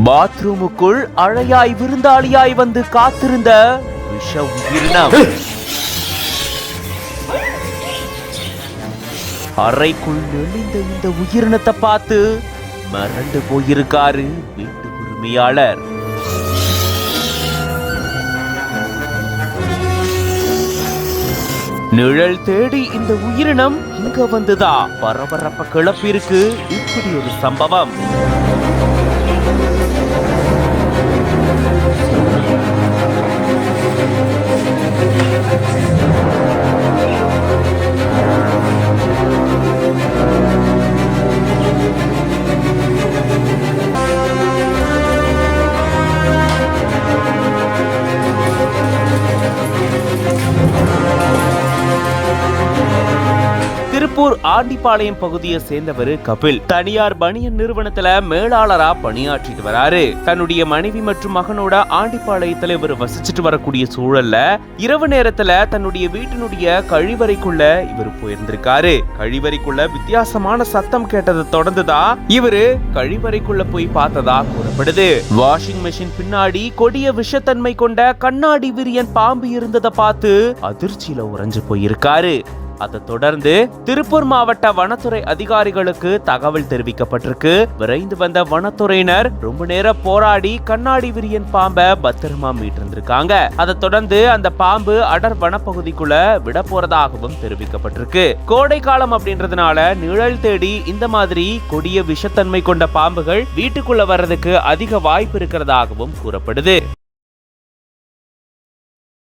பாத்ரூமுக்குள் அழையாய் விருந்தாளியாய் வந்து காத்திருந்த விஷ உயிரினம். அறைக்குள் நெளிந்த இந்த உயிரினத்தை பார்த்து மறந்து போயிருக்காரு வீட்டு உரிமையாளர். நிழல் தேடி இந்த உயிரினம் இங்க வந்துதா பரபரப்ப கிளப்பிருக்கு இப்படி ஒரு சம்பவம். திருப்பூர் ஆண்டிப்பாளையம் பகுதியை சேர்ந்தவர் கபில். தனியார் பனியன் நிறுவனத்துல மேலாளரா பணியாற்றிட்டு வராரு. தன்னுடைய மனைவி மற்றும் மகனோட ஆண்டிப்பாளையத்துல இவர் வசிச்சுட்டு வரக்கூடிய சூழல்ல இரவு நேரத்துல தன்னுடைய வீட்டினுடைய கழிவறைக்குள்ள இவர் போயிருந்திருக்காரு. கழிவறைக்குள்ள வித்தியாசமான சத்தம் கேட்டதை தொடர்ந்துதான் இவரு கழிவறைக்குள்ள போய் பார்த்ததா கூறப்படுது. வாஷிங் மெஷின் பின்னாடி கொடிய விஷத்தன்மை கொண்ட கண்ணாடி விரியன் பாம்பு இருந்ததை பார்த்து அதிர்ச்சியில உறைஞ்சு போயிருக்காரு. அதை தொடர்ந்து திருப்பூர் மாவட்ட வனத்துறை அதிகாரிகளுக்கு தகவல் தெரிவிக்கப்பட்டிருக்கு. விரைந்து வந்த வனத்துறையினர் ரொம்ப நேரம் போராடி கண்ணாடி விரியன் பாம்பை பத்திரமா மீட்டிருந்திருக்காங்க. அதை தொடர்ந்து அந்த பாம்பு அடர் வனப்பகுதிக்குள்ள விட போறதாகவும் தெரிவிக்கப்பட்டிருக்கு. கோடை காலம் அப்படின்றதுனால நிழல் தேடி இந்த மாதிரி கொடிய விஷத்தன்மை கொண்ட பாம்புகள் வீட்டுக்குள்ள வர்றதுக்கு அதிக வாய்ப்பு இருக்கிறதாகவும் கூறப்படுது.